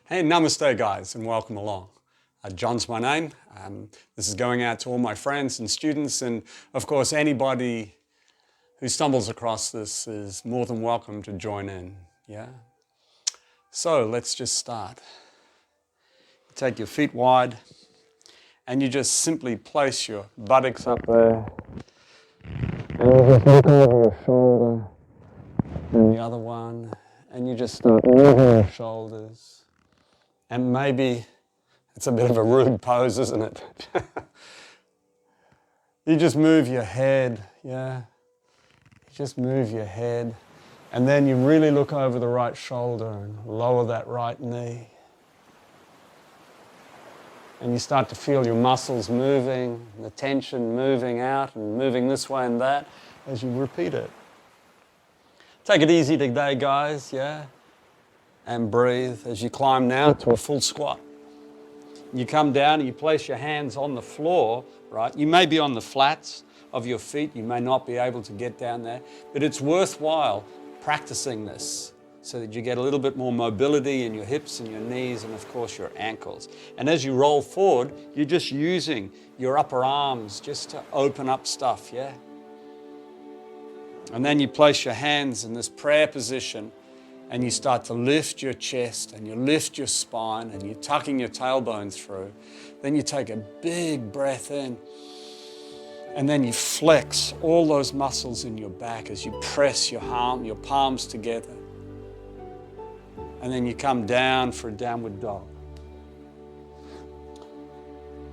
Hey, namaste guys, and welcome along. John's my name. This is going out to all my friends and students, and of course anybody who stumbles across this is more than welcome to join in, yeah? So let's just start. Take your feet wide, and you just simply place your buttocks up there, and you just look over your shoulder, and the other one, and you just start moving your shoulders. And maybe it's a bit of a rude pose, isn't it? You just move your head, yeah? You just move your head. And then you really look over the right shoulder and lower that right knee. And you start to feel your muscles moving, the tension moving out and moving this way and that as you repeat it. Take it easy today, guys, yeah? And breathe as you climb now to a full squat. You come down and you place your hands on the floor, right? You may be on the flats of your feet. You may not be able to get down there, but it's worthwhile practicing this so that you get a little bit more mobility in your hips and your knees and of course your ankles. And as you roll forward, you're just using your upper arms just to open up stuff, yeah? And then you place your hands in this prayer position and you start to lift your chest and you lift your spine and you're tucking your tailbone through. Then you take a big breath in and then you flex all those muscles in your back as you press your palms together. And then you come down for a downward dog.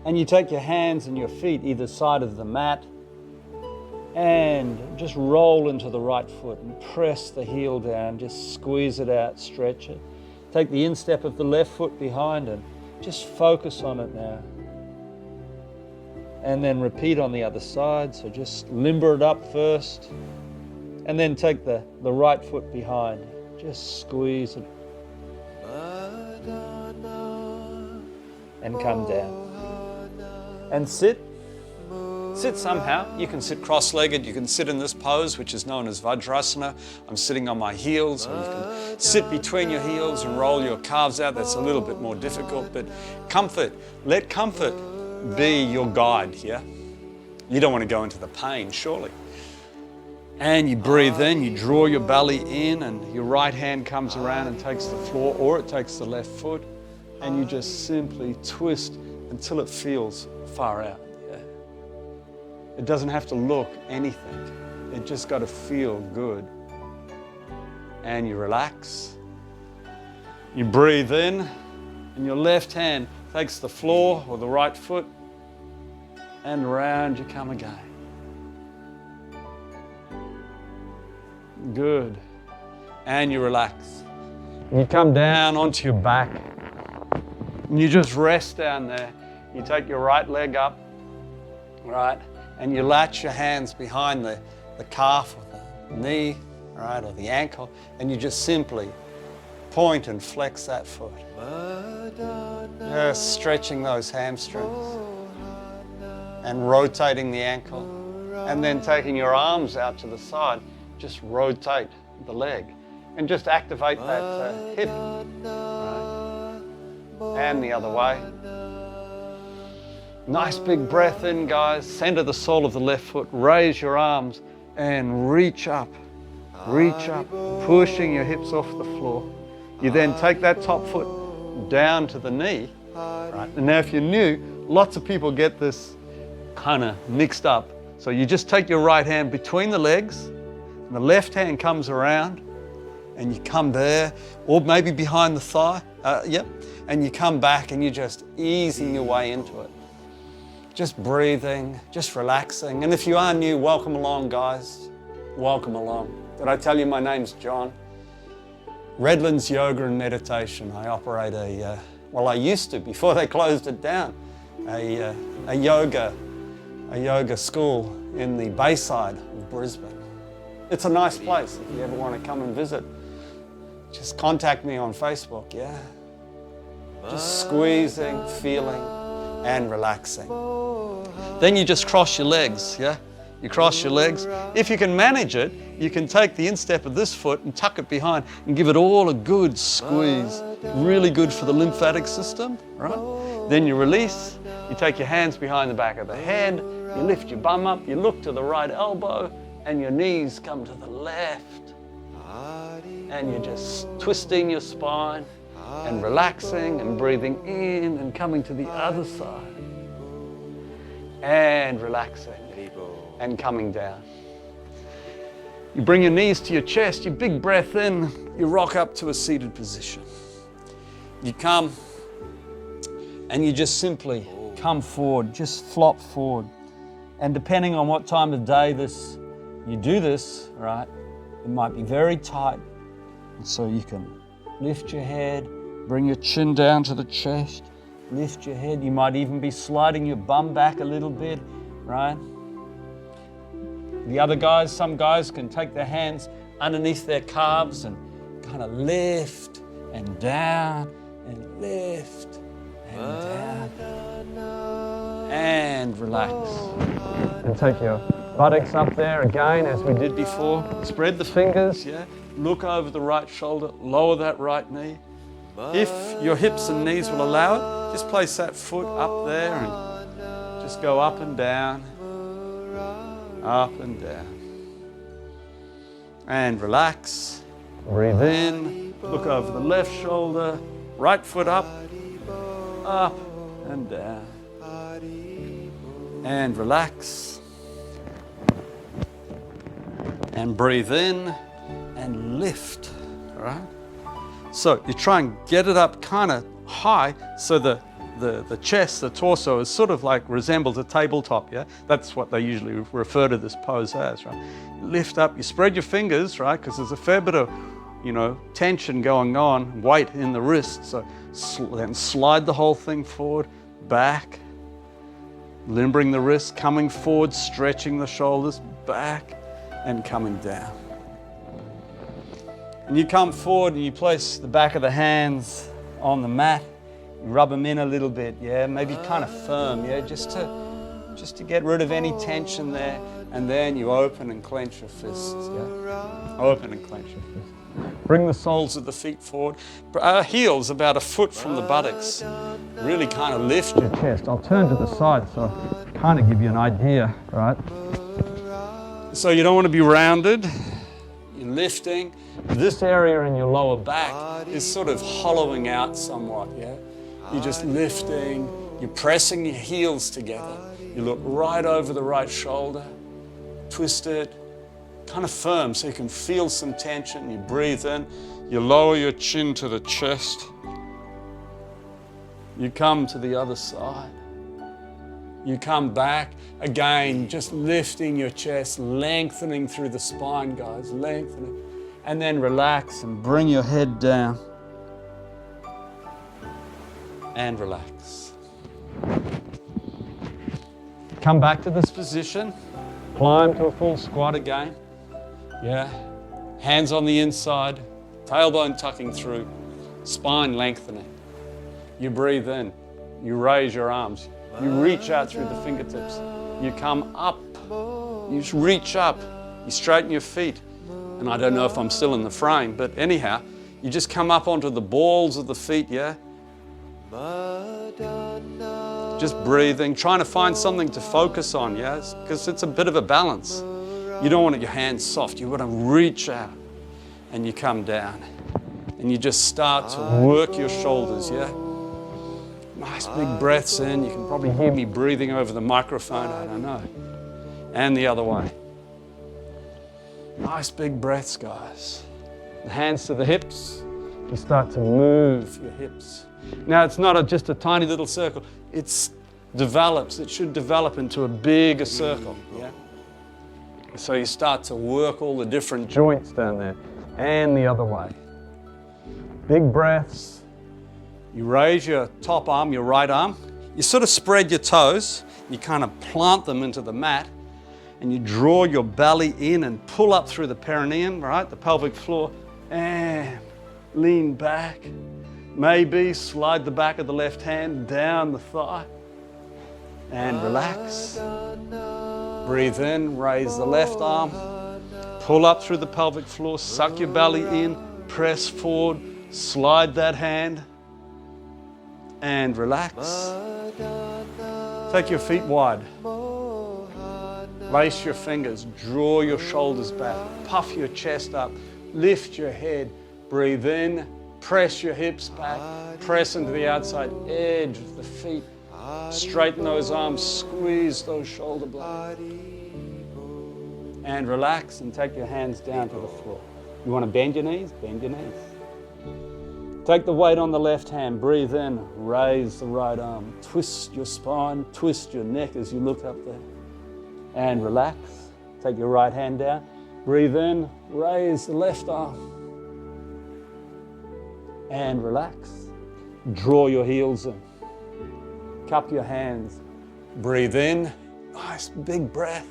And you take your hands and your feet either side of the mat and just roll into the right foot and press the heel down, just squeeze it out, stretch it. Take the instep of the left foot behind and just focus on it now. And then repeat on the other side, so just limber it up first. And then take the right foot behind, just squeeze it. And come down. And sit. Sit somehow. You can sit cross-legged. You can sit in this pose, which is known as Vajrasana. I'm sitting on my heels, or you can sit between your heels and roll your calves out. That's a little bit more difficult, but comfort. Let comfort be your guide, yeah? You don't want to go into the pain, surely. And you breathe in, you draw your belly in, and your right hand comes around and takes the floor, or it takes the left foot, and you just simply twist until it feels far out. It doesn't have to look anything. It just got to feel good. And you relax. You breathe in, and your left hand takes the floor or the right foot, and round you come again. Good. And you relax. You come down onto your back, and you just rest down there. You take your right leg up, right? And you latch your hands behind the calf or the knee, right, or the ankle, and you just simply point and flex that foot. Just stretching those hamstrings and rotating the ankle, and then taking your arms out to the side, just rotate the leg and just activate that hip, right? And the other way. Nice big breath in, guys. Center the sole of the left foot. Raise your arms and reach up. Reach up, pushing your hips off the floor. You then take that top foot down to the knee. Right? And now if you're new, lots of people get this kind of mixed up. So you just take your right hand between the legs, and the left hand comes around, and you come there, or maybe behind the thigh. And you come back and you just easing your way into it. Just breathing, just relaxing. And if you are new, welcome along, guys. Welcome along. Did I tell you my name's John? Redland's Yoga and Meditation. I operate I used to, before they closed it down, a yoga school in the Bayside of Brisbane. It's a nice place if you ever want to come and visit. Just contact me on Facebook, yeah? Just squeezing, feeling, and relaxing. Then you just cross your legs, yeah? You cross your legs. If you can manage it, you can take the instep of this foot and tuck it behind and give it all a good squeeze really good for the lymphatic system, right? Then you release, you take your hands behind the back of the head, you lift your bum up, you look to the right elbow, and your knees come to the left. And you're just twisting your spine and relaxing and breathing in and coming to the other side. And relaxing and coming down. You bring your knees to your chest, you big breath in, you rock up to a seated position. You come and you just simply come forward, just flop forward. And depending on what time of day you do this, right, it might be very tight. And so you can lift your head, bring your chin down to the chest, lift your head. You might even be sliding your bum back a little bit, right? The other guys, some guys can take their hands underneath their calves and kind of lift and down and lift and down and relax. And take your buttocks up there again as we did before. Spread the fingers, yeah? Look over the right shoulder, lower that right knee. If your hips and knees will allow it, just place that foot up there and just go up and down, up and down. And relax. Breathe in, look over the left shoulder, right foot up and down. And relax. And breathe in and lift, all right? So you try and get it up kind of high so the chest, the torso is sort of like resembles a tabletop, yeah? That's what they usually refer to this pose as, right? Lift up, you spread your fingers, right? Because there's a fair bit of, tension going on, weight in the wrist. So then slide the whole thing forward, back, limbering the wrist, coming forward, stretching the shoulders, back, and coming down. And you come forward and you place the back of the hands on the mat. You rub them in a little bit, yeah? Maybe kind of firm, yeah? Just to get rid of any tension there. And then you open and clench your fists, yeah? Open and clench your fists. Bring the soles of the feet forward. Heels about a foot from the buttocks. Really kind of lift your chest. I'll turn to the side so I kind of give you an idea, right? So you don't want to be rounded. You're lifting. This area in your lower back is sort of hollowing out somewhat, yeah? You're just lifting. You're pressing your heels together. You look right over the right shoulder. Twist it. Kind of firm so you can feel some tension. You breathe in. You lower your chin to the chest. You come to the other side. You come back, again, just lifting your chest, lengthening through the spine, guys, lengthening. And then relax and bring your head down. And relax. Come back to this position. Climb to a full squat again. Yeah. Hands on the inside, tailbone tucking through, spine lengthening. You breathe in. You raise your arms. You reach out through the fingertips. You come up. You reach up. You straighten your feet. And I don't know if I'm still in the frame, but anyhow, you just come up onto the balls of the feet, yeah? Just breathing, trying to find something to focus on, yeah? Because it's a bit of a balance. You don't want your hands soft. You want to reach out and you come down. And you just start to work your shoulders, yeah? Nice big breaths in. You can probably hear me breathing over the microphone, I don't know. And the other way. Nice big breaths, guys. The hands to the hips. You start to move your hips. Now, it's not just a tiny little circle. It should develop into a bigger circle, yeah? So you start to work all the different joints down there. And the other way. Big breaths. You raise your top arm, your right arm. You sort of spread your toes. You kind of plant them into the mat. And you draw your belly in and pull up through the perineum, right? The pelvic floor. And lean back. Maybe slide the back of the left hand down the thigh. And relax. Breathe in, raise the left arm. Pull up through the pelvic floor, suck your belly in, press forward, Slide that hand and relax. Take your feet wide. Lace your fingers, draw your shoulders back, puff your chest up, lift your head, breathe in, press your hips back, press into the outside edge of the feet, straighten those arms, squeeze those shoulder blades, and relax and take your hands down to the floor. You want to bend your knees? Bend your knees. Take the weight on the left hand, breathe in, raise the right arm, twist your spine, twist your neck as you look up there. And relax. Take your right hand down. Breathe in, raise the left arm. And relax. Draw your heels in. Cup your hands. Breathe in. Nice big breath.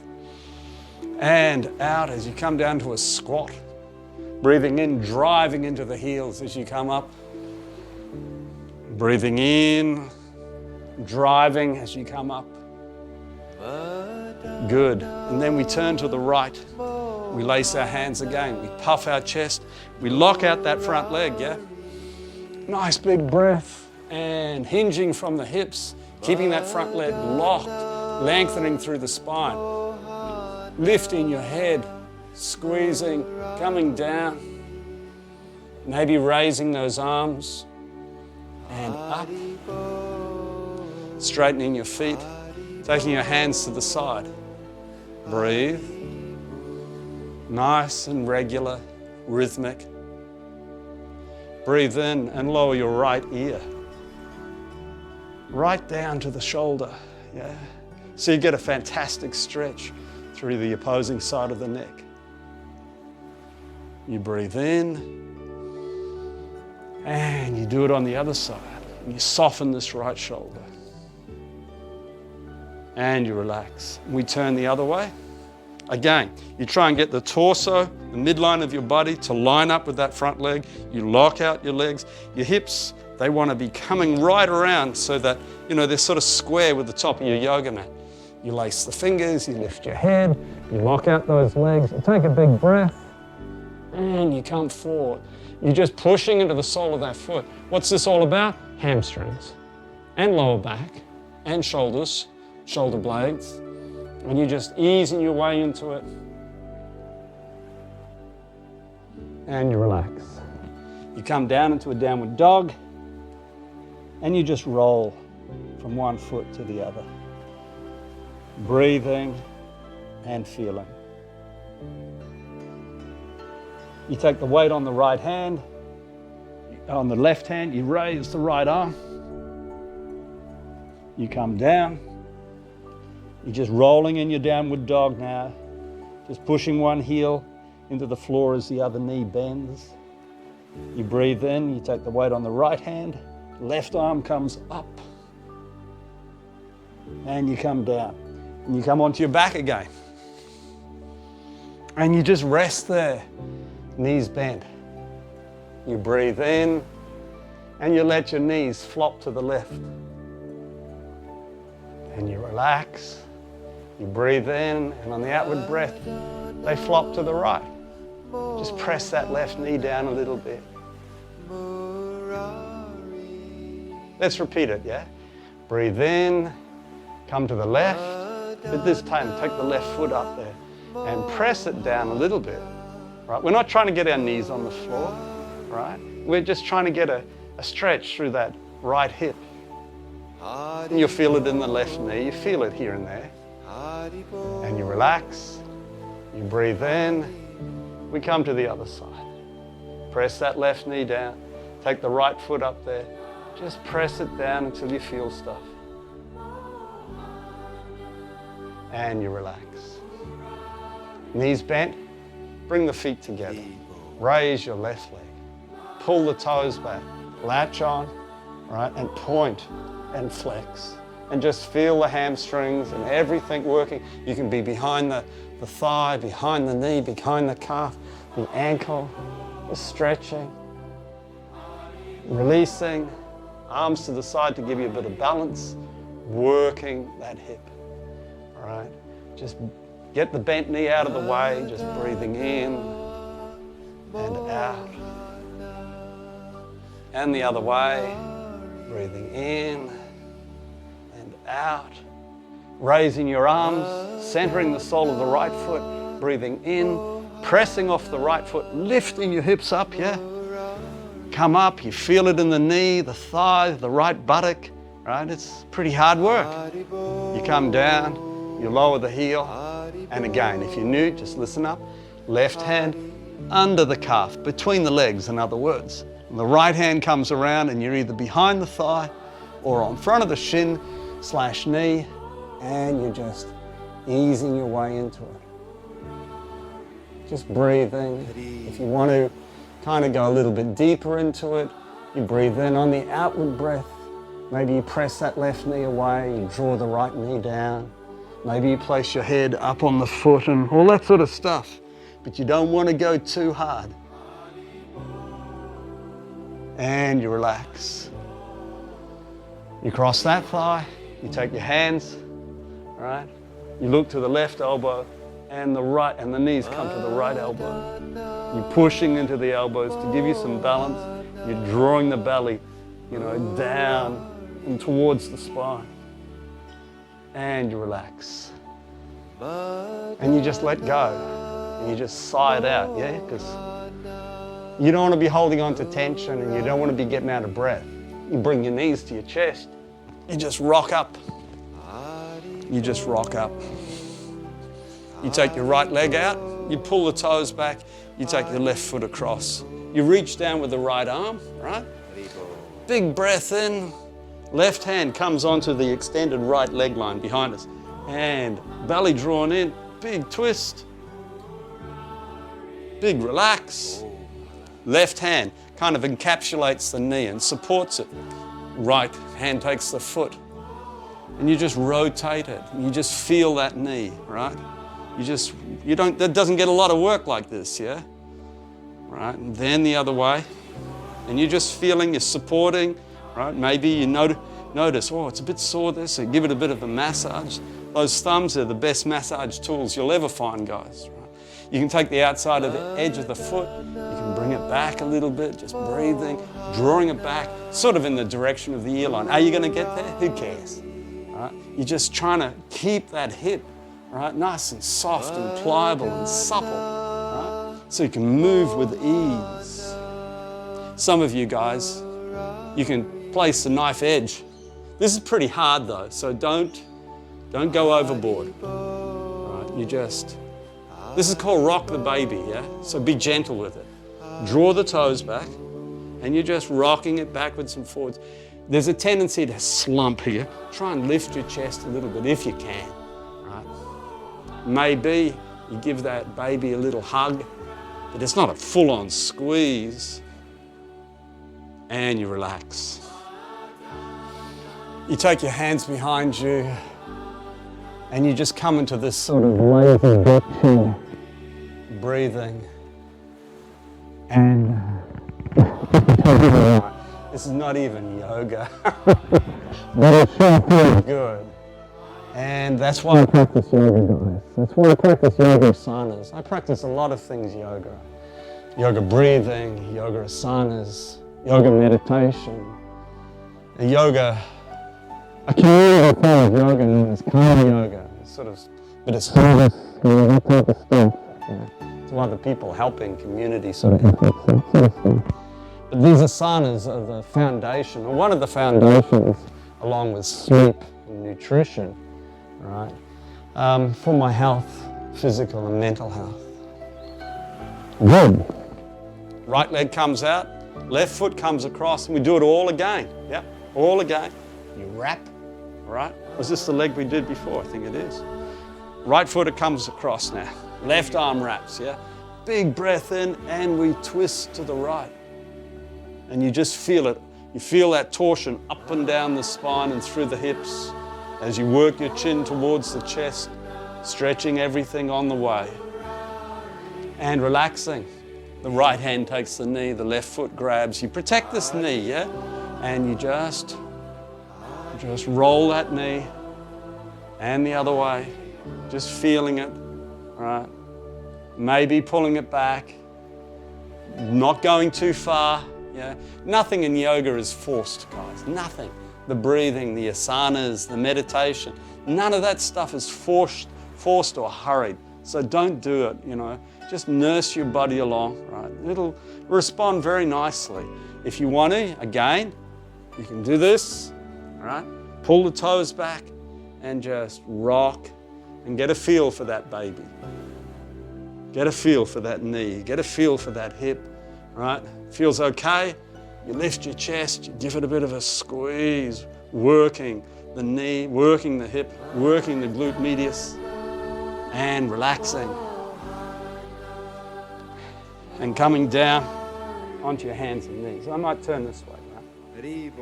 And out as you come down to a squat. Breathing in, driving into the heels as you come up. Breathing in, driving as you come up. Good. And then we turn to the right. We lace our hands again. We puff our chest. We lock out that front leg, yeah? Nice big breath. And hinging from the hips, keeping that front leg locked, lengthening through the spine. Lifting your head, squeezing, coming down. Maybe raising those arms and up. Straightening your feet. Taking your hands to the side. Breathe. Nice and regular, rhythmic. Breathe in and lower your right ear. Right down to the shoulder, yeah? So you get a fantastic stretch through the opposing side of the neck. You breathe in and you do it on the other side. And you soften this right shoulder. And you relax. We turn the other way. Again, you try and get the torso, the midline of your body to line up with that front leg. You lock out your legs. Your hips, they want to be coming right around so that, they're sort of square with the top of your yoga mat. You lace the fingers, you lift your head, you lock out those legs, you take a big breath, and you come forward. You're just pushing into the sole of that foot. What's this all about? Hamstrings, and lower back, and shoulders, shoulder blades, and you're just easing your way into it. And you relax. You come down into a downward dog, and you just roll from one foot to the other. Breathing and feeling. You take the weight on the right hand, on the left hand, you raise the right arm. You come down. You're just rolling in your downward dog now, just pushing one heel into the floor as the other knee bends. You breathe in, you take the weight on the right hand, left arm comes up, and you come down. And you come onto your back again. And you just rest there, knees bent. You breathe in, and you let your knees flop to the left. And you relax. You breathe in, and on the outward breath, they flop to the right. Just press that left knee down a little bit. Let's repeat it, yeah? Breathe in, come to the left, but this time take the left foot up there and press it down a little bit, right? We're not trying to get our knees on the floor, right? We're just trying to get a stretch through that right hip. And you'll feel it in the left knee, you feel it here and there. And you relax, you breathe in, we come to the other side. Press that left knee down, take the right foot up there, just press it down until you feel stuff. And you relax. Knees bent, bring the feet together. Raise your left leg, pull the toes back, latch on, right, and point and flex. And just feel the hamstrings and everything working. You can be behind the thigh, behind the knee, behind the calf, the ankle, just stretching, releasing, arms to the side to give you a bit of balance, working that hip, all right? Just get the bent knee out of the way, just breathing in and out. and the other way. Breathing in and out. Raising your arms, centering the sole of the right foot, breathing in, pressing off the right foot, lifting your hips up, yeah? Come up, you feel it in the knee, the thigh, the right buttock, right? It's pretty hard work. You come down, you lower the heel, and again, if you're new, just listen up. Left hand under the calf, between the legs, in other words. And the right hand comes around and you're either behind the thigh or on front of the shin / knee, and you're just easing your way into it. Just breathing. If you want to kind of go a little bit deeper into it, you breathe in on the outward breath. Maybe you press that left knee away, you draw the right knee down. Maybe you place your head up on the foot and all that sort of stuff. But you don't want to go too hard. And you relax. You cross that thigh, you take your hands, right? You look to the left elbow and the right, and the knees come to the right elbow. You're pushing into the elbows to give you some balance. You're drawing the belly, down and towards the spine. And you relax. And you just let go. And you just sigh it out, yeah? Because you don't want to be holding on to tension and you don't want to be getting out of breath. You bring your knees to your chest. You just rock up. You just rock up. You take your right leg out, you pull the toes back, you take your left foot across. You reach down with the right arm, right? Big breath in. Left hand comes onto the extended right leg line behind us. And belly drawn in, big twist. Big relax. Left hand kind of encapsulates the knee and supports it. Right hand takes the foot. And you just rotate it. You just feel that knee, right? That doesn't get a lot of work like this, yeah? Right, and then the other way. And you're just feeling, you're supporting, right? Maybe you notice, oh, it's a bit sore there, so give it a bit of a massage. Those thumbs are the best massage tools you'll ever find, guys. Right? You can take the outside of the edge of the foot, you can bring it back a little bit, just breathing, drawing it back, sort of in the direction of the ear line. Are you going to get there? Who cares? Right? You're just trying to keep that hip, right, nice and soft and pliable and supple, right? So you can move with ease. Some of you guys, you can place the knife edge. This is pretty hard though, so don't go overboard. Right? This is called rock the baby, yeah? So be gentle with it. Draw the toes back, and you're just rocking it backwards and forwards. There's a tendency to slump here. Try and lift your chest a little bit if you can, right? Maybe you give that baby a little hug, but it's not a full-on squeeze. And you relax. You take your hands behind you and you just come into this sort of lazy digestion, breathing. And this is not even yoga, but it sure feels good. And that's why I practice yoga, guys. That's why I practice yoga asanas. I practice a lot of things yoga. Yoga breathing, yoga asanas, yoga meditation, a community form of yoga known as karma yoga. It's sort of a bit of service, that type of stuff. To other people, helping community sort of efforts, that sort of stuff. But these asanas are the foundation, or one of the foundations, along with sleep and nutrition, right, for my health, physical and mental health. Good. Right leg comes out, left foot comes across, and we do it all again. Yep, all again. You wrap, right? Was this the leg we did before? I think it is. Right footer comes across now. Left arm wraps, yeah? Big breath in, and we twist to the right. And you just feel it. You feel that torsion up and down the spine and through the hips as you work your chin towards the chest, stretching everything on the way. And relaxing. The right hand takes the knee, the left foot grabs. You protect this knee, yeah? And you just roll that knee and the other way, just feeling it, right? Maybe pulling it back, not going too far, Yeah, nothing in yoga is forced, guys. Nothing. The breathing, the asanas, the meditation, none of that stuff is forced or hurried. So don't do it, you know. Just nurse your body along, right? It'll respond very nicely. If you want to, again, you can do this, right? Pull the toes back and just rock and get a feel for that baby. Get a feel for that knee, get a feel for that hip, right? Feels okay, you lift your chest, you give it a bit of a squeeze, working the knee, working the hip, working the glute medius, and relaxing. And coming down onto your hands and knees. I might turn this way, right?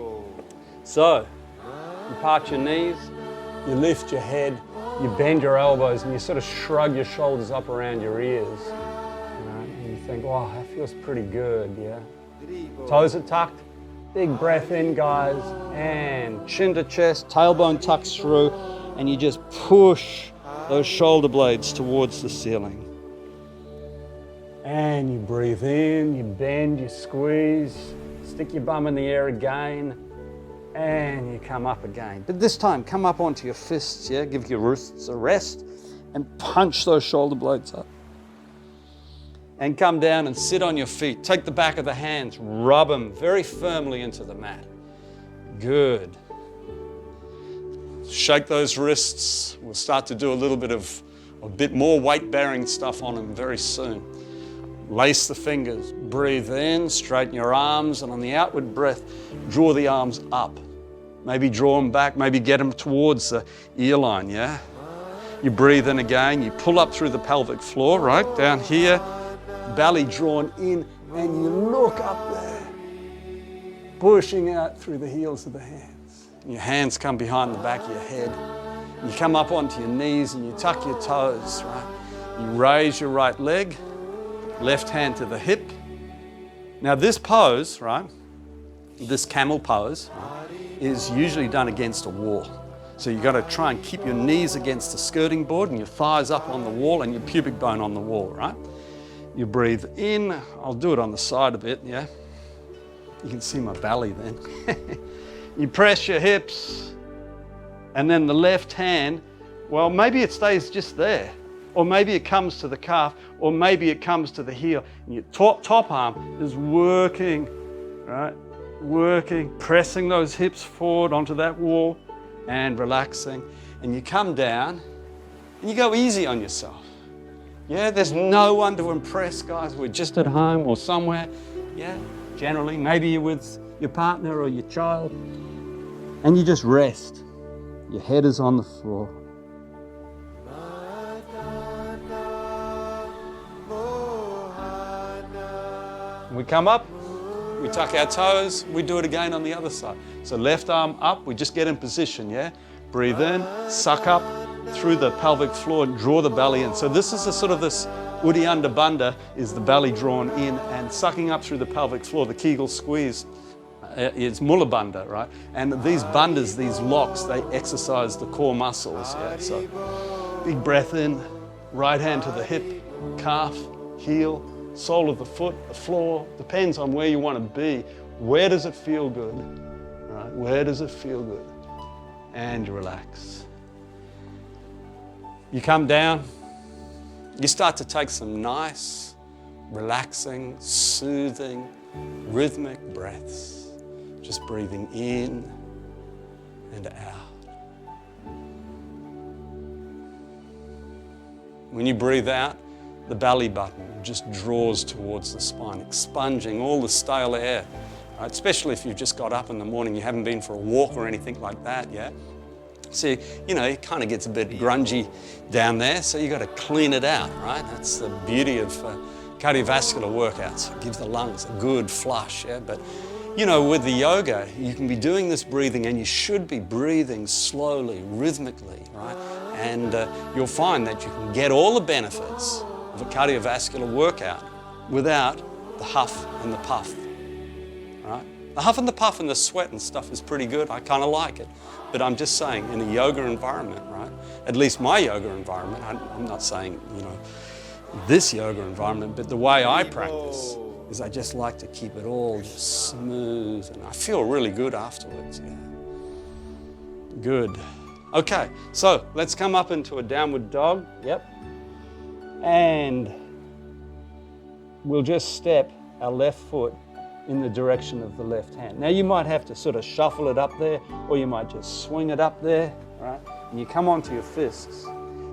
So, you part your knees, you lift your head, you bend your elbows, and you sort of shrug your shoulders up around your ears. And you think, wow, that feels pretty good, yeah? Toes are tucked, big breath in, guys, and chin to chest, tailbone tucks through, and you just push those shoulder blades towards the ceiling. And you breathe in, you bend, you squeeze, stick your bum in the air again, and you come up again. But this time, come up onto your fists, yeah? Give your wrists a rest and punch those shoulder blades up. And come down and sit on your feet. Take the back of the hands, rub them very firmly into the mat. Good. Shake those wrists. We'll start to do a bit more weight-bearing stuff on them very soon. Lace the fingers, breathe in, straighten your arms, and on the outward breath, draw the arms up. Maybe draw them back, maybe get them towards the ear line, yeah? You breathe in again, you pull up through the pelvic floor, right? Down here, belly drawn in, and you look up there, pushing out through the heels of the hands. Your hands come behind the back of your head. You come up onto your knees and you tuck your toes, right? You raise your right leg, left hand to the hip. Now this pose, right, this camel pose, right, is usually done against a wall. So you've got to try and keep your knees against the skirting board and your thighs up on the wall and your pubic bone on the wall, right? You breathe in. I'll do it on the side a bit, yeah? You can see my belly then. You press your hips, and then the left hand, well, maybe it stays just there. Or maybe it comes to the calf, or maybe it comes to the heel. And your top arm is working, right? Working, pressing those hips forward onto that wall and relaxing. And you come down and you go easy on yourself. Yeah, there's no one to impress, guys. We're just at home or somewhere. Yeah, generally, maybe you're with your partner or your child. And you just rest. Your head is on the floor. We come up, we tuck our toes, we do it again on the other side. So left arm up, we just get in position, yeah? Breathe in, suck up through the pelvic floor, draw the belly in. So this is a sort of this Uddiyana Bandha, is the belly drawn in and sucking up through the pelvic floor, the Kegel squeeze. It's Mula Bandha, right? And these bandhas, these locks, they exercise the core muscles, yeah? So big breath in, right hand to the hip, calf, heel, sole of the foot, the floor, depends on where you want to be. Where does it feel good? Right? Where does it feel good? And you relax. You come down, you start to take some nice, relaxing, soothing, rhythmic breaths. Just breathing in and out. When you breathe out, the belly button just draws towards the spine, expunging all the stale air, right? Especially if you've just got up in the morning, you haven't been for a walk or anything like that, yeah? So, you know, it kind of gets a bit grungy down there, so you've got to clean it out, right? That's the beauty of cardiovascular workouts. It gives the lungs a good flush, yeah? But, you know, with the yoga, you can be doing this breathing and you should be breathing slowly, rhythmically, right? And you'll find that you can get all the benefits of a cardiovascular workout without the huff and the puff, right? The huff and the puff and the sweat and stuff is pretty good. I kind of like it. But I'm just saying, in a yoga environment, right? At least my yoga environment, I'm not saying, you know, this yoga environment, but the way I practice is I just like to keep it all just smooth, and I feel really good afterwards, yeah. Good. Okay, so let's come up into a downward dog, yep. And we'll just step our left foot in the direction of the left hand. Now you might have to sort of shuffle it up there, or you might just swing it up there, right? And you come onto your fists.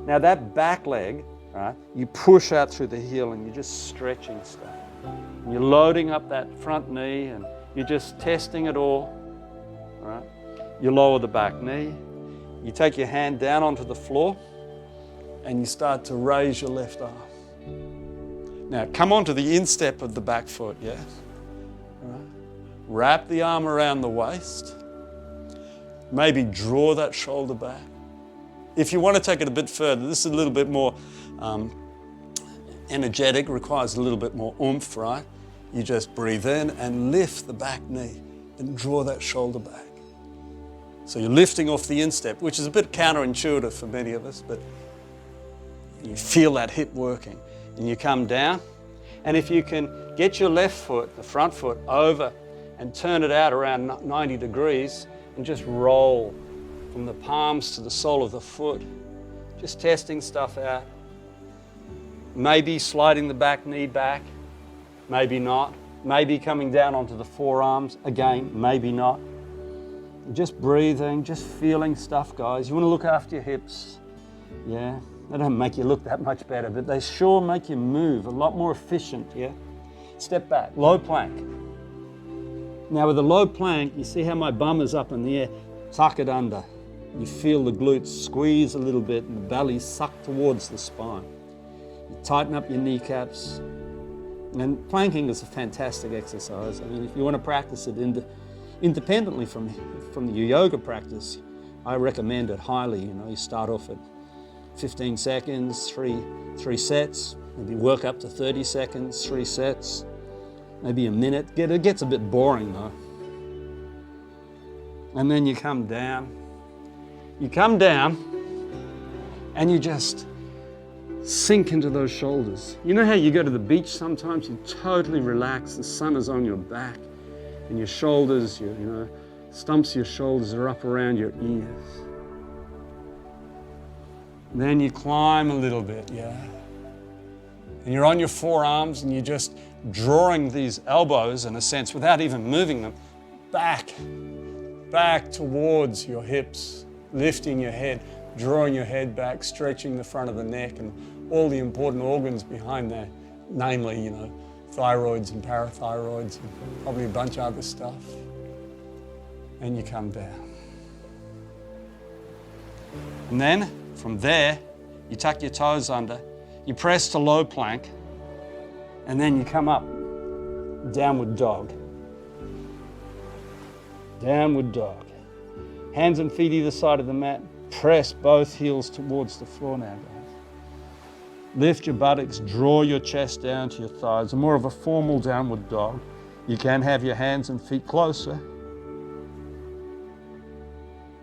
Now that back leg, right, you push out through the heel and you're just stretching stuff. And you're loading up that front knee and you're just testing it all, right? You lower the back knee, you take your hand down onto the floor and you start to raise your left arm. Now come onto the instep of the back foot, yes? Right. Wrap the arm around the waist. Maybe draw that shoulder back. If you want to take it a bit further, this is a little bit more energetic, requires a little bit more oomph, right? You just breathe in and lift the back knee and draw that shoulder back. So you're lifting off the instep, which is a bit counterintuitive for many of us, but you feel that hip working. And you come down, and if you can get your left foot, the front foot, over and turn it out around 90 degrees and just roll from the palms to the sole of the foot, just testing stuff out. Maybe sliding the back knee back, maybe not. Maybe coming down onto the forearms, again, maybe not. Just breathing, just feeling stuff, guys. You want to look after your hips, yeah? They don't make you look that much better, but they sure make you move a lot more efficient, yeah? Step back, low plank. Now with a low plank, you see how my bum is up in the air? Tuck it under. You feel the glutes squeeze a little bit and the belly suck towards the spine. You tighten up your kneecaps. And planking is a fantastic exercise. I mean, if you want to practice it independently from your yoga practice, I recommend it highly. You know, you start off at 15 seconds, three sets, maybe work up to 30 seconds, 3 sets, maybe a minute. It gets a bit boring though. And then you come down. You come down and you just sink into those shoulders. You know how you go to the beach sometimes, you totally relax, the sun is on your back and your shoulders, stumps of your shoulders are up around your ears. Then you climb a little bit, yeah. And you're on your forearms and you're just drawing these elbows, in a sense, without even moving them, back towards your hips, lifting your head, drawing your head back, stretching the front of the neck and all the important organs behind there, namely, thyroids and parathyroids and probably a bunch of other stuff. And you come down. And then, from there, you tuck your toes under, you press to low plank, and then you come up, downward dog. Downward dog. Hands and feet either side of the mat, press both heels towards the floor now, guys. Lift your buttocks, draw your chest down to your thighs, more of a formal downward dog. You can have your hands and feet closer.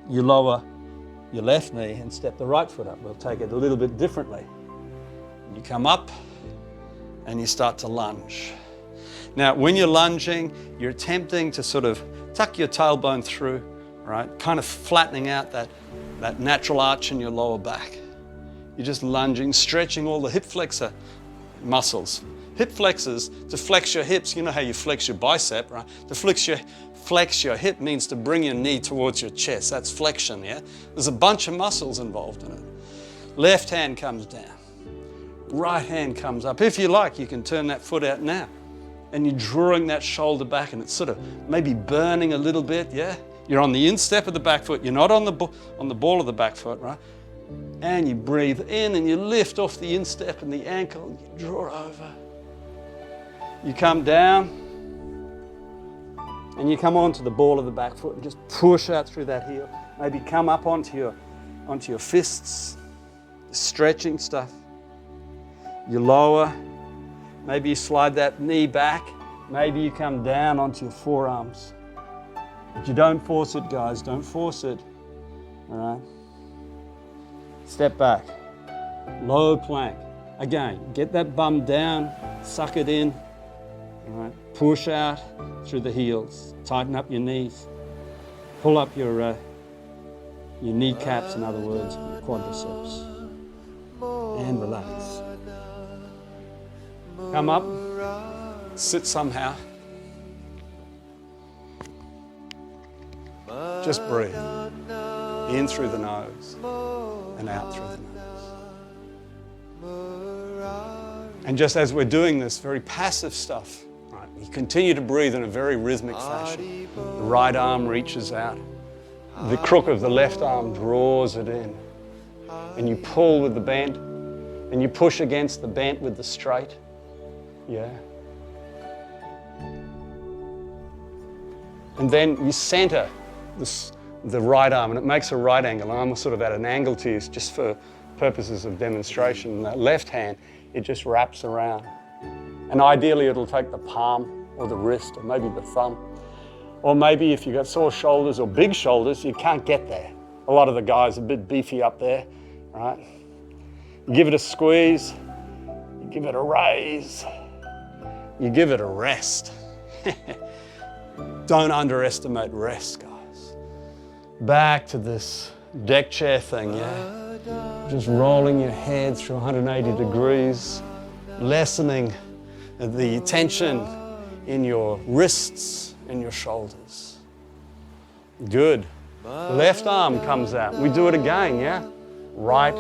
You lower your left knee and step the right foot up. We'll take it a little bit differently. You come up and you start to lunge. Now, when you're lunging, you're attempting to sort of tuck your tailbone through, right? Kind of flattening out that natural arch in your lower back. You're just lunging, stretching all the hip flexor muscles. Hip flexors, to flex your hips, you know how you flex your bicep, right? To flex your hip means to bring your knee towards your chest. That's flexion, yeah? There's a bunch of muscles involved in it. Left hand comes down. Right hand comes up. If you like, you can turn that foot out now. And you're drawing that shoulder back and it's sort of maybe burning a little bit, yeah? You're on the instep of the back foot. You're not on the ball of the back foot, right? And you breathe in and you lift off the instep and the ankle. You draw over. You come down and you come onto the ball of the back foot and just push out through that heel. Maybe come up onto your fists, stretching stuff. You lower. Maybe you slide that knee back. Maybe you come down onto your forearms. But you don't force it, guys. Don't force it. All right? Step back. Low plank. Again, get that bum down. Suck it in. All right. Push out through the heels. Tighten up your knees. Pull up your kneecaps, in other words, your quadriceps. And relax. Come up. Sit somehow. Just breathe. In through the nose and out through the nose. And just as we're doing this very passive stuff, right, you continue to breathe in a very rhythmic fashion. The right arm reaches out. The crook of the left arm draws it in. And you pull with the bent, and you push against the bent with the straight. Yeah. And then you center the right arm, and it makes a right angle. I'm sort of at an angle to you, just for purposes of demonstration. That left hand, it just wraps around. And ideally, it'll take the palm or the wrist or maybe the thumb. Or maybe if you've got sore shoulders or big shoulders, you can't get there. A lot of the guys are a bit beefy up there, right? You give it a squeeze, you give it a raise, you give it a rest. Don't underestimate rest, guys. Back to this deck chair thing, yeah? Just rolling your head through 180 degrees, lessening the tension in your wrists and your shoulders. Good. Left arm comes out. We do it again, yeah? Right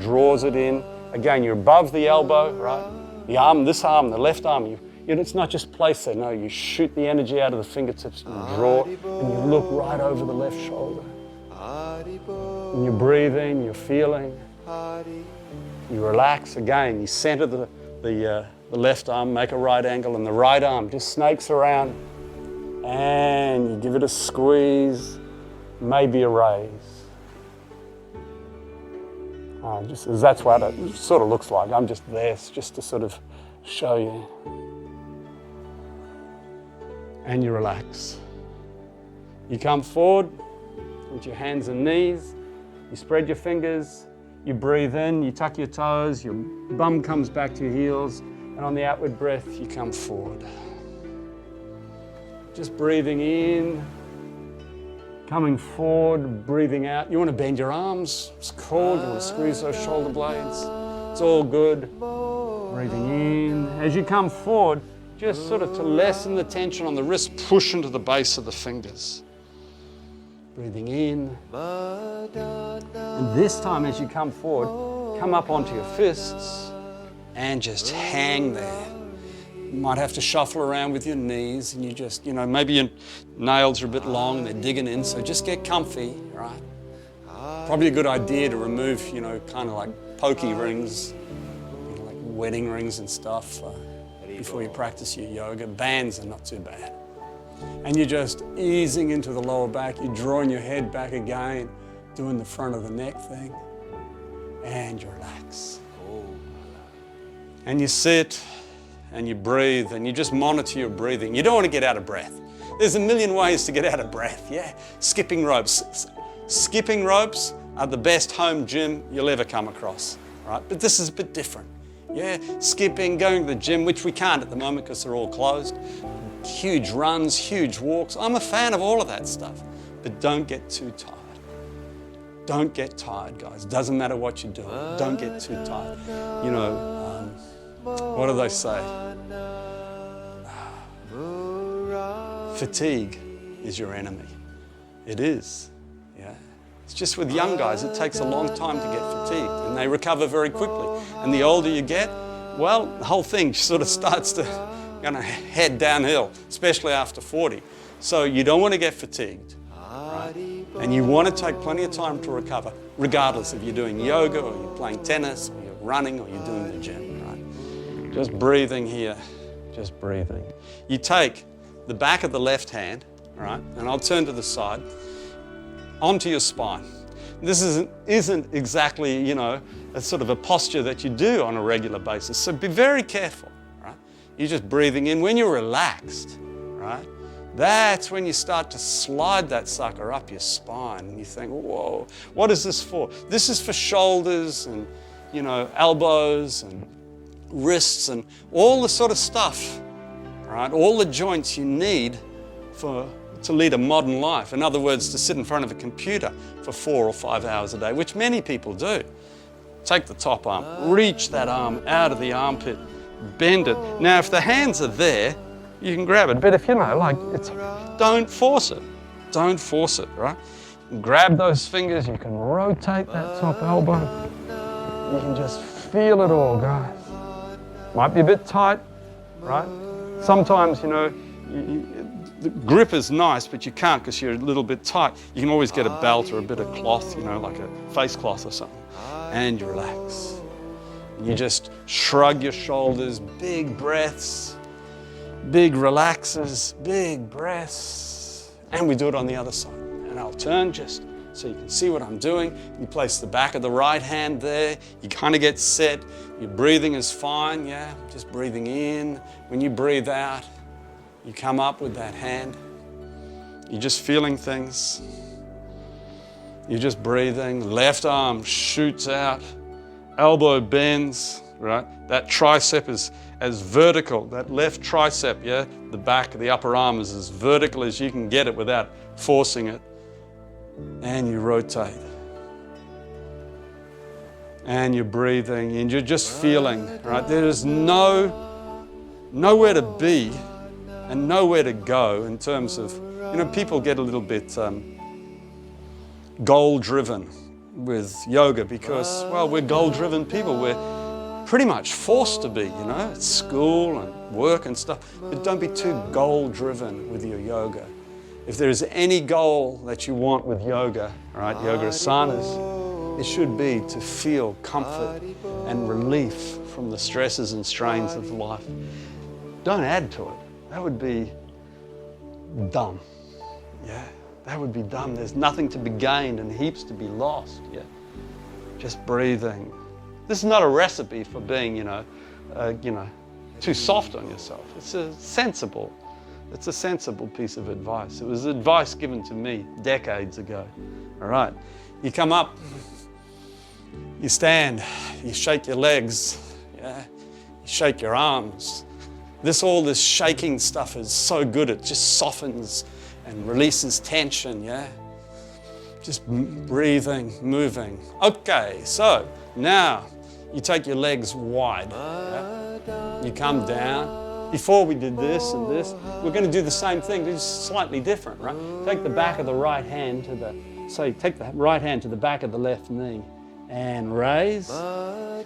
draws it in. Again, you're above the elbow, right? The arm, this arm, the left arm, it's not just placed there. No, you shoot the energy out of the fingertips and draw, and you look right over the left shoulder. And you're breathing, you're feeling. You relax again. You center the left arm, make a right angle, and the right arm just snakes around. And you give it a squeeze, maybe a raise. That's what it sort of looks like. I'm just there just to sort of show you. And you relax. You come forward with your hands and knees. You spread your fingers. You breathe in. You tuck your toes. Your bum comes back to your heels. And on the outward breath, you come forward. Just breathing in. Coming forward, breathing out. You want to bend your arms. It's cold. You want to squeeze those shoulder blades. It's all good. Breathing in. As you come forward, just sort of to lessen the tension on the wrist, push into the base of the fingers. Breathing in. And this time as you come forward, come up onto your fists and just hang there. You might have to shuffle around with your knees and you just, maybe your nails are a bit long, they're digging in, so just get comfy, right? Probably a good idea to remove, kind of like pokey rings, like wedding rings and stuff before you practice your yoga. Bands are not too bad. And you're just easing into the lower back, you're drawing your head back again, doing the front of the neck thing, and you relax. And you sit, and you breathe, and you just monitor your breathing. You don't want to get out of breath. There's a million ways to get out of breath, yeah? Skipping ropes. Skipping ropes are the best home gym you'll ever come across, right? But this is a bit different, yeah? Skipping, going to the gym, which we can't at the moment because they're all closed. Huge runs, huge walks. I'm a fan of all of that stuff, but don't get too tired. Don't get tired, guys. Doesn't matter what you're doing. Don't get too tired. What do they say? Fatigue is your enemy. It is, yeah. It's just with young guys, it takes a long time to get fatigued and they recover very quickly. And the older you get, well, the whole thing sort of starts to head downhill, especially after 40. So you don't want to get fatigued, right? And you want to take plenty of time to recover, regardless if you're doing yoga or you're playing tennis or you're running or you're doing the gym. Just breathing here, just breathing. You take the back of the left hand, right, and I'll turn to the side, onto your spine. This isn't exactly, a sort of a posture that you do on a regular basis, so be very careful, right? You're just breathing in. When you're relaxed, right, that's when you start to slide that sucker up your spine and you think, whoa, what is this for? This is for shoulders and, elbows and wrists and all the sort of stuff, right? All the joints you need to lead a modern life. In other words, to sit in front of a computer for 4 or 5 hours a day, which many people do. Take the top arm, reach that arm out of the armpit, bend it. Now, if the hands are there, you can grab it. But if don't force it. Don't force it, right? Grab those fingers, you can rotate that top elbow. You can just feel it all, guys. Might be a bit tight, right? Sometimes, the grip is nice, but you can't because you're a little bit tight. You can always get a belt or a bit of cloth, like a face cloth or something, and you relax. You just shrug your shoulders, big breaths, big relaxes, big breaths. And we do it on the other side. And I'll turn just so you can see what I'm doing. You place the back of the right hand there. You kind of get set. Your breathing is fine, yeah? Just breathing in. When you breathe out, you come up with that hand. You're just feeling things. You're just breathing. Left arm shoots out. Elbow bends, right? That tricep is as vertical. That left tricep, yeah? The back of the upper arm is as vertical as you can get it without forcing it. And you rotate. And you're breathing and you're just feeling, right? There is nowhere to be and nowhere to go in terms of, people get a little bit goal-driven with yoga because, well, we're goal-driven people. We're pretty much forced to be, at school and work and stuff. But don't be too goal-driven with your yoga. If there is any goal that you want with yoga, right, yoga asanas, it should be to feel comfort and relief from the stresses and strains of life. Don't add to it. That would be dumb. Yeah, that would be dumb. There's nothing to be gained and heaps to be lost. Yeah, just breathing. This is not a recipe for being, too soft on yourself. It's a sensible piece of advice. It was advice given to me decades ago. All right, you come up, you stand, you shake your legs, yeah, you shake your arms. All this shaking stuff is so good. It just softens and releases tension, yeah? Just breathing, moving. Okay, so now you take your legs wide. Yeah? You come down. Before we did this and this, we're going to do the same thing, but it's slightly different, right? Take the back of the right hand take the right hand to the back of the left knee and raise.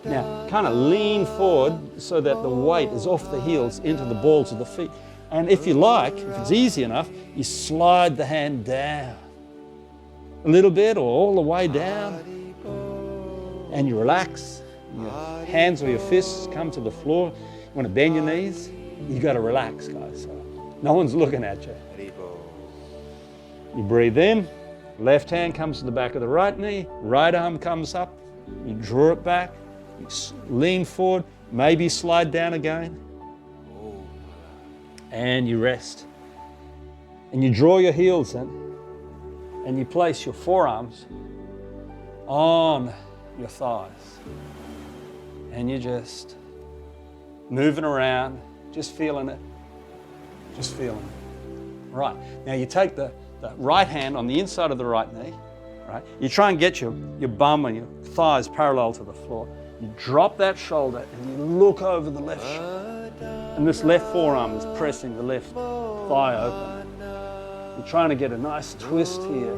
Now, kind of lean forward so that the weight is off the heels into the balls of the feet. And if you like, if it's easy enough, you slide the hand down a little bit or all the way down. And you relax. Your hands or your fists come to the floor. You want to bend your knees. You got to relax, guys. So no one's looking at you. You breathe in. Left hand comes to the back of the right knee. Right arm comes up. You draw it back. You lean forward. Maybe slide down again. And you rest. And you draw your heels in. And you place your forearms on your thighs. And you're just moving around, just feeling it. Just feeling it. Right. Now you take the right hand on the inside of the right knee, right? You try and get your bum and your thighs parallel to the floor. You drop that shoulder and you look over the left shoulder. And this left forearm is pressing the left thigh open. You're trying to get a nice twist here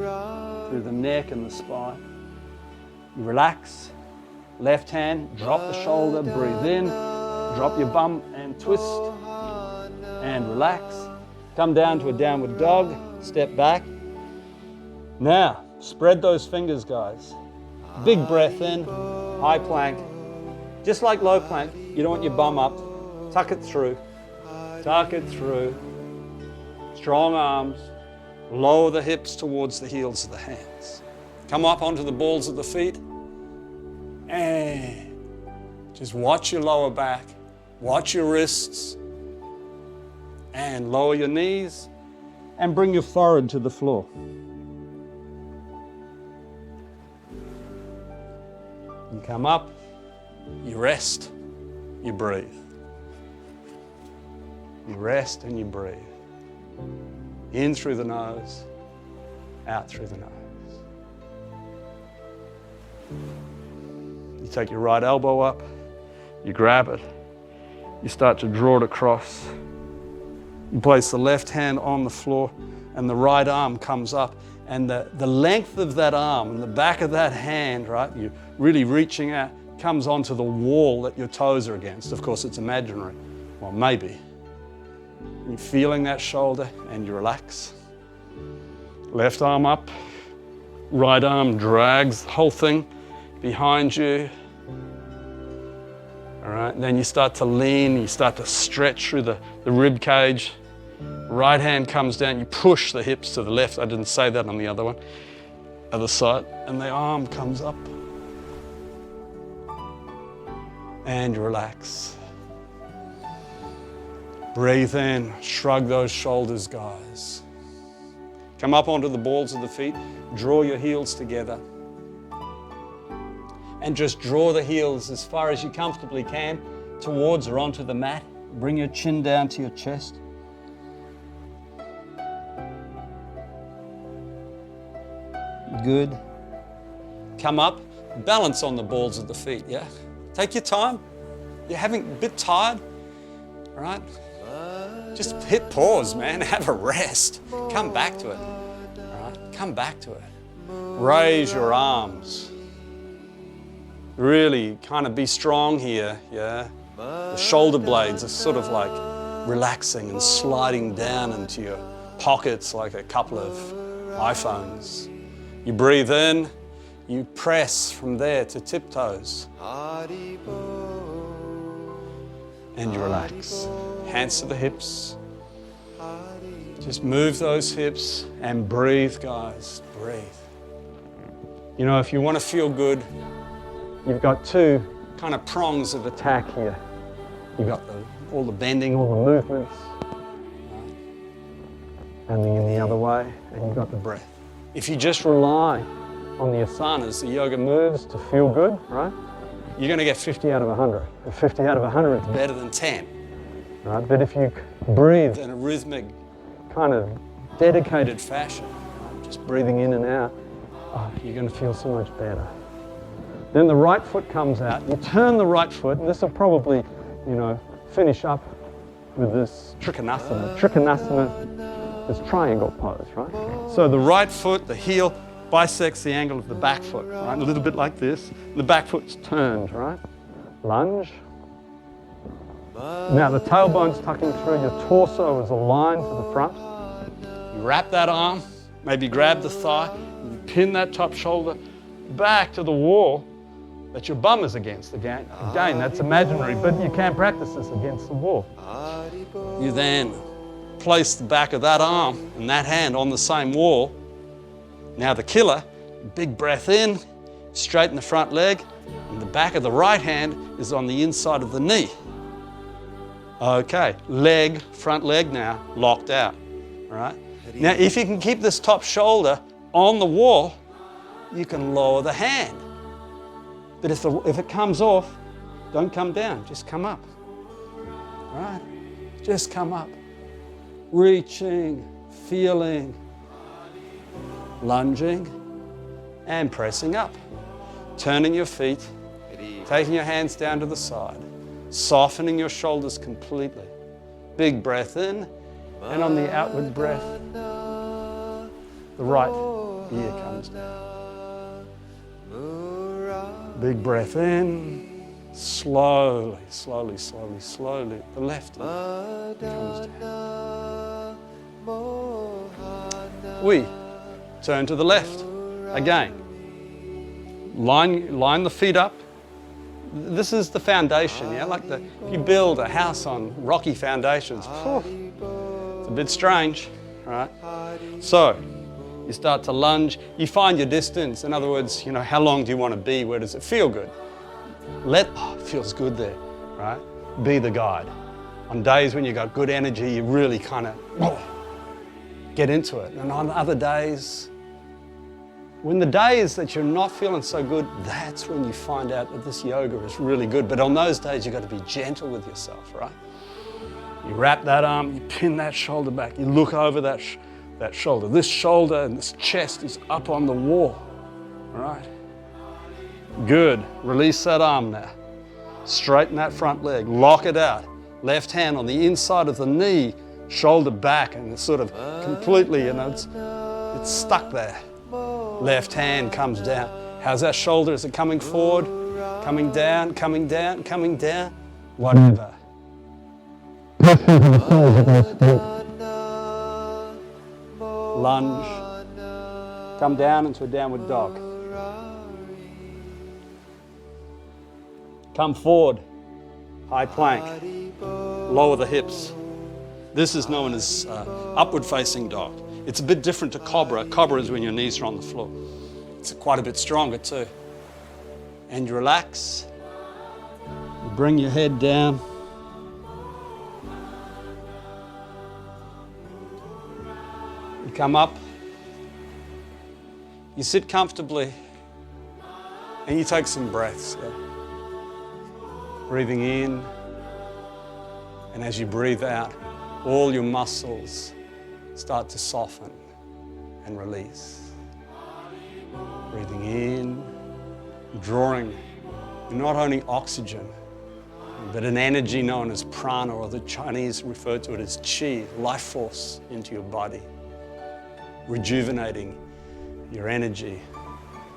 through the neck and the spine. You relax. Left hand, drop the shoulder, breathe in, drop your bum and twist and relax. Come down to a downward dog, step back. Now, spread those fingers, guys. Big breath in, high plank. Just like low plank, you don't want your bum up. Tuck it through, tuck it through. Strong arms, lower the hips towards the heels of the hands. Come up onto the balls of the feet. And just watch your lower back, watch your wrists, and lower your knees, and bring your forehead to the floor. You come up, you rest, you breathe. You rest and you breathe. In through the nose, out through the nose. You take your right elbow up, you grab it, you start to draw it across. You place the left hand on the floor and the right arm comes up, and the length of that arm and the back of that hand, right, you're really reaching out, comes onto the wall that your toes are against. Of course, it's imaginary. Well, maybe. You're feeling that shoulder and you relax. Left arm up, right arm drags the whole thing behind you. All right, and then you start to lean, you start to stretch through the rib cage. Right hand comes down, you push the hips to the left. I didn't say that on the other one. Other side, and the arm comes up. And you relax. Breathe in, shrug those shoulders, guys. Come up onto the balls of the feet, draw your heels together. And just draw the heels as far as you comfortably can towards or onto the mat. Bring your chin down to your chest. Good. Come up, balance on the balls of the feet, yeah? Take your time. You're having a bit tired, all right? Just hit pause, man. Have a rest. Come back to it, all right? Come back to it. Raise your arms. Really kind of be strong here, yeah? The shoulder blades are sort of like relaxing and sliding down into your pockets like a couple of iPhones. You breathe in, you press from there to tiptoes. And you relax. Hands to the hips. Just move those hips and breathe, guys, breathe. You know, if you want to feel good, you've got two kind of prongs of attack here. You've got all the bending, all the movements, and then the other way, and you've got the breath. If you just rely on the asanas, the yoga moves to feel good, right? You're going to get 50 out of 100. And 50 out of 100 is better than 10, right? But if you breathe in a rhythmic, kind of dedicated fashion, just breathing in and out, you're going to feel so much better. Then the right foot comes out. You turn the right foot, and this will probably, finish up with this Trikonasana. Trikonasana is triangle pose, right? So the right foot, the heel, bisects the angle of the back foot, right? A little bit like this. The back foot's turned, right? Lunge. Now the tailbone's tucking through, your torso is aligned to the front. You wrap that arm, maybe grab the thigh, and you pin that top shoulder back to the wall that your bum is against. Again, that's imaginary, but you can practice this against the wall. You then place the back of that arm and that hand on the same wall. Now the killer, big breath in, straighten the front leg, and the back of the right hand is on the inside of the knee. Okay, front leg now, locked out, all right? Now if you can keep this top shoulder on the wall, you can lower the hand. But if it comes off, don't come down, just come up, all right? Just come up, reaching, feeling, lunging, and pressing up. Turning your feet, taking your hands down to the side, softening your shoulders completely. Big breath in, and on the outward breath, the right ear comes down. Big breath in, slowly, slowly, slowly, slowly, the left ear comes down. We turn to the left. Again, line the feet up. This is the foundation, yeah? Like if you build a house on rocky foundations, it's a bit strange, right? So, you start to lunge, you find your distance. In other words, how long do you want to be? Where does it feel good? It feels good there, right? Be the guide. On days when you got good energy, you really kind of get into it. And on other days, when the days that you're not feeling so good, that's when you find out that this yoga is really good. But on those days, you've got to be gentle with yourself, right? You wrap that arm, you pin that shoulder back, you look over that shoulder. This shoulder and this chest is up on the wall, all right? Good, release that arm now. Straighten that front leg, lock it out. Left hand on the inside of the knee, shoulder back, and it's sort of completely, you know, it's stuck there. Left hand comes down. How's that shoulder? Is it coming forward? Coming down, coming down, coming down? Whatever. Lunge. Come down into a downward dog. Come forward. High plank. Lower the hips. This is known as upward facing dog. It's a bit different to cobra. Cobra is when your knees are on the floor. It's quite a bit stronger too. And you relax. You bring your head down. You come up. You sit comfortably. And you take some breaths. Yeah. Breathing in. And as you breathe out, all your muscles start to soften and release. Breathing in, drawing not only oxygen, but an energy known as prana, or the Chinese refer to it as qi, life force, into your body. Rejuvenating your energy,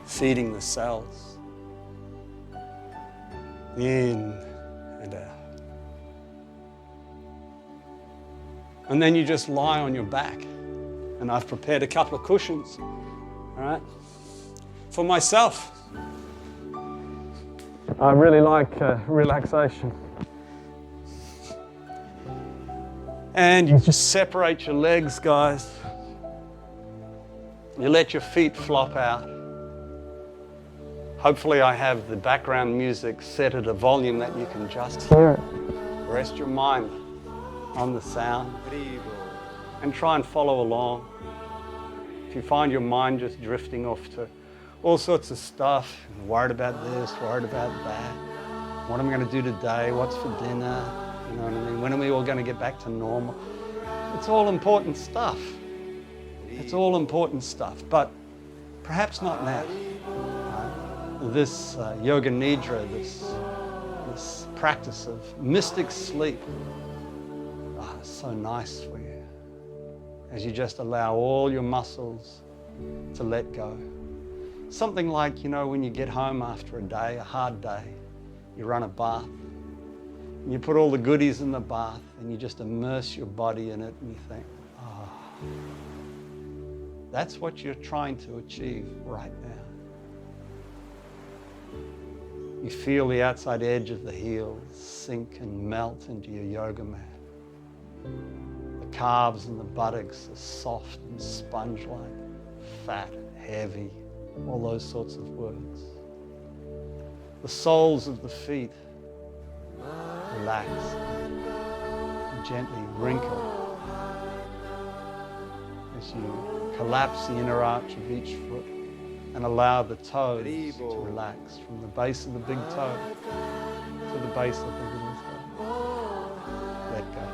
feeding the cells. In and out. And then you just lie on your back. And I've prepared a couple of cushions, all right? For myself. I really like relaxation. And you just separate your legs, guys. You let your feet flop out. Hopefully I have the background music set at a volume that you can just hear it. Rest your mind on the sound and try and follow along. If you find your mind just drifting off to all sorts of stuff, worried about this, worried about that, what am I going to do today, what's for dinner, you know what I mean, when are we all going to get back to normal? It's all important stuff. It's all important stuff, but perhaps not now. This yoga nidra, this practice of mystic sleep, it's so nice for you as you just allow all your muscles to let go. Something like, you know, when you get home after a day, a hard day, you run a bath, and you put all the goodies in the bath and you just immerse your body in it and you think, oh, that's what you're trying to achieve right now. You feel the outside edge of the heels sink and melt into your yoga mat. The calves and the buttocks are soft and sponge-like, fat, heavy, all those sorts of words. The soles of the feet relax, gently wrinkle as you collapse the inner arch of each foot and allow the toes to relax from the base of the big toe to the base of the little toe. Let go.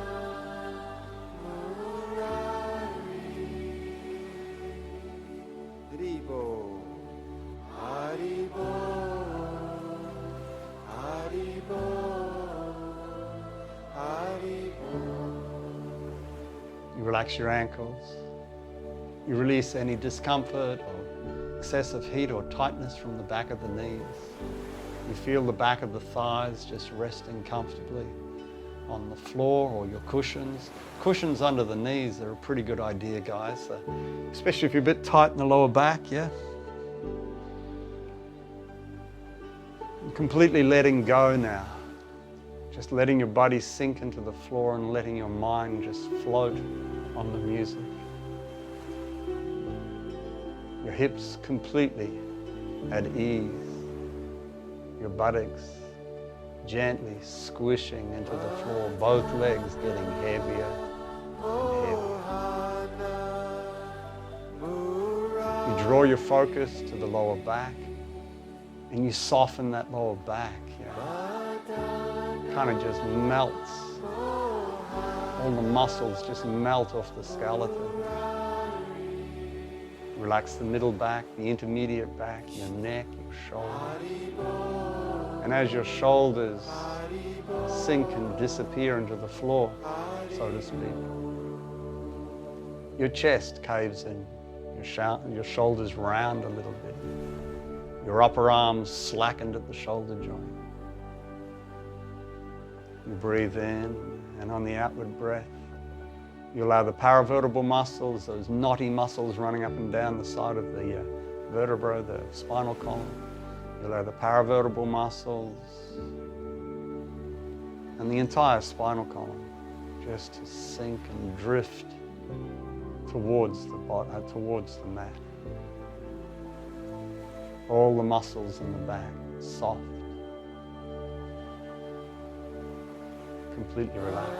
You relax your ankles. You release any discomfort or excessive heat or tightness from the back of the knees. You feel the back of the thighs just resting comfortably on the floor or your cushions. Cushions under the knees are a pretty good idea, guys, especially if you're a bit tight in the lower back, yeah? You're completely letting go now. Just letting your body sink into the floor and letting your mind just float on the music. Your hips completely at ease. Your buttocks gently squishing into the floor, both legs getting heavier and heavier. You draw your focus to the lower back and you soften that lower back. You know? Kind of just melts All the muscles just melt off the skeleton. Relax the middle back, the intermediate back, your neck, your shoulders. And as your shoulders sink and disappear into the floor, so to speak, your chest caves in, your shoulders round a little bit, your upper arms slackened at the shoulder joint. You breathe in, and on the outward breath, you allow the paravertebral muscles, those knotty muscles running up and down the side of the vertebra, the spinal column. You allow the paravertebral muscles and the entire spinal column just to sink and drift towards the mat. All the muscles in the back, soft, completely relaxed.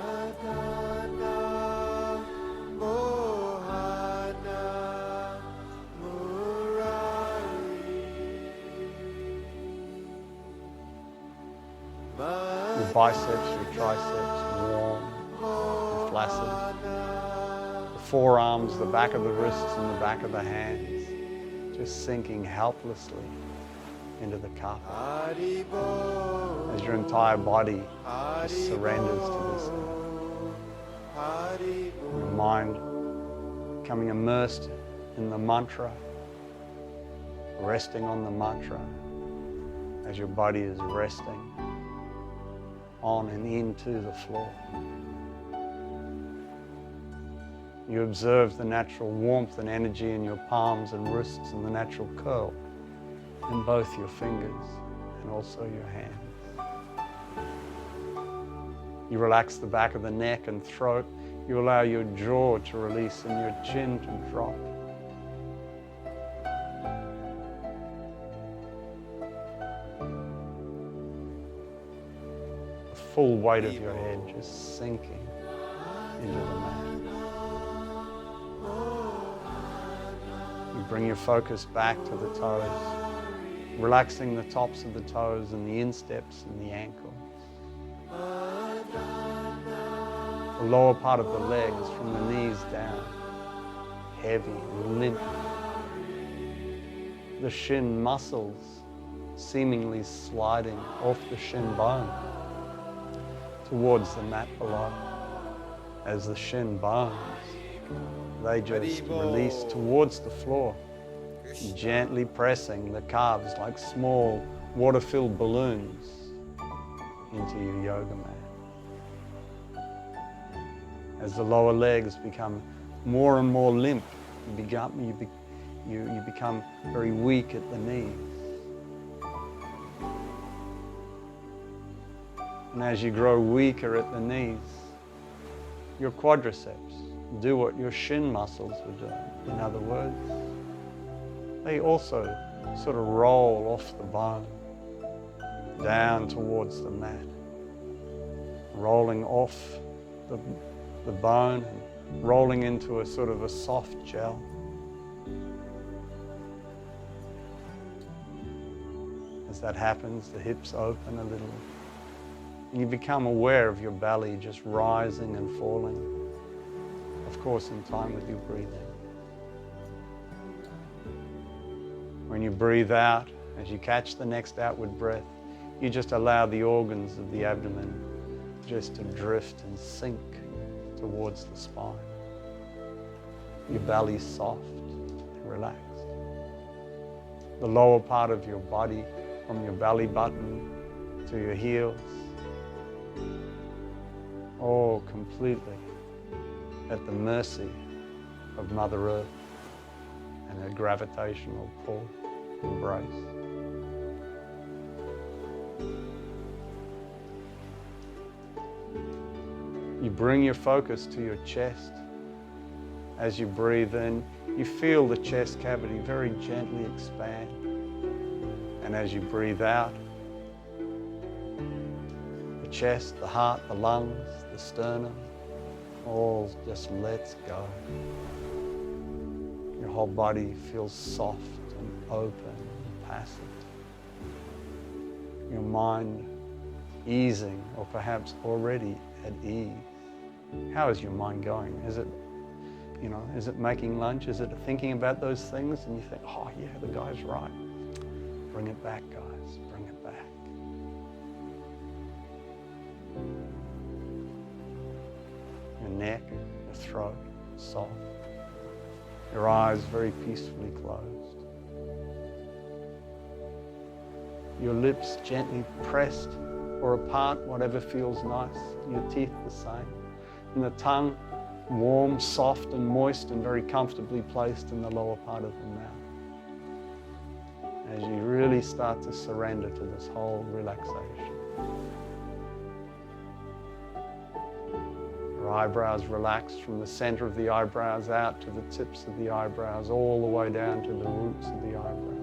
Your biceps, your triceps, warm and flaccid. The forearms, the back of the wrists and the back of the hands, just sinking helplessly into the carpet as your entire body just surrenders to this earth. Your mind becoming immersed in the mantra, resting on the mantra as your body is resting on and into the floor. You observe the natural warmth and energy in your palms and wrists and the natural curl in both your fingers and also your hands. You relax the back of the neck and throat. You allow your jaw to release and your chin to drop. The full weight of your head just sinking into the mat. You bring your focus back to the toes, relaxing the tops of the toes and the insteps and the ankles. The lower part of the legs from the knees down, heavy and limp. The shin muscles seemingly sliding off the shin bone towards the mat below. As the shin bones, they just release towards the floor, gently pressing the calves like small water-filled balloons into your yoga mat. As the lower legs become more and more limp, you become very weak at the knees. And as you grow weaker at the knees, your quadriceps do what your shin muscles were doing. In other words, they also sort of roll off the bone, down towards the mat, rolling off the bone and rolling into a sort of a soft gel. As that happens, the hips open a little, and you become aware of your belly just rising and falling, of course in time with your breathing. When you breathe out, as you catch the next outward breath, you just allow the organs of the abdomen just to drift and sink towards the spine. Your belly's soft and relaxed. The lower part of your body, from your belly button to your heels, all completely at the mercy of Mother Earth and her gravitational pull, embrace. You bring your focus to your chest. As you breathe in, you feel the chest cavity very gently expand. And as you breathe out, the chest, the heart, the lungs, the sternum, all just lets go. Your whole body feels soft and open and passive. Your mind easing, or perhaps already at ease. How is your mind going? Is it, you know, is it making lunch? Is it thinking about those things? And you think, oh yeah, the guy's right. Bring it back, guys, bring it back. Your neck, your throat, soft. Your eyes very peacefully closed. Your lips gently pressed or apart, whatever feels nice. Your teeth the same. And the tongue warm, soft and moist and very comfortably placed in the lower part of the mouth. As you really start to surrender to this whole relaxation. Your eyebrows relaxed from the center of the eyebrows out to the tips of the eyebrows, all the way down to the roots of the eyebrows.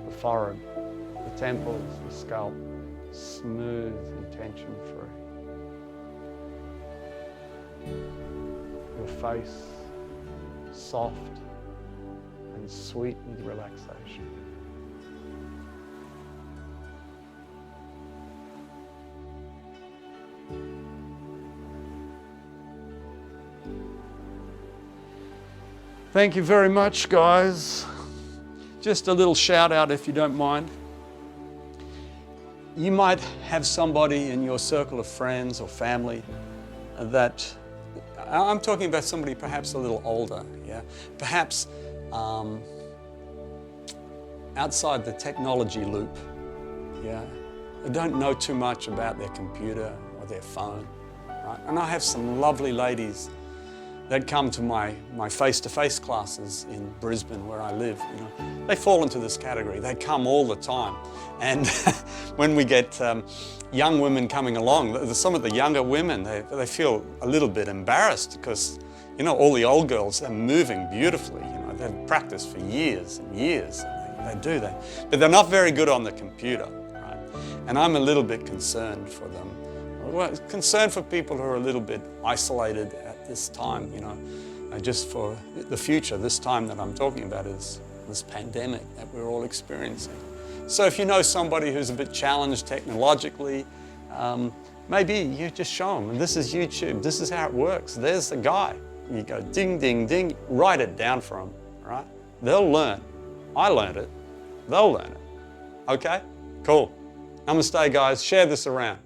The forehead, the temples, the scalp, smooth and tension-free. Your face, soft and sweet with relaxation. Thank you very much, guys. Just a little shout out if you don't mind. You might have somebody in your circle of friends or family that, I'm talking about somebody perhaps a little older, yeah? Perhaps outside the technology loop, yeah? They don't know too much about their computer or their phone, right? And I have some lovely ladies that come to my face-to-face classes in Brisbane where I live. You know, they fall into this category. They come all the time. And when we get young women coming along, some of the younger women, they feel a little bit embarrassed because, you know, all the old girls are moving beautifully. You know, they've practiced for years and years. And they do that. But they're not very good on the computer, right? And I'm a little bit concerned for them. Well, concerned for people who are a little bit isolated at this time, you know, just for the future. This time that I'm talking about is this pandemic that we're all experiencing. So if you know somebody who's a bit challenged technologically, maybe you just show them, and this is YouTube, this is how it works. There's the guy. You go ding, ding, ding, write it down for them, right? They'll learn. I learned it. They'll learn it. Okay? Cool. Namaste, guys. Share this around.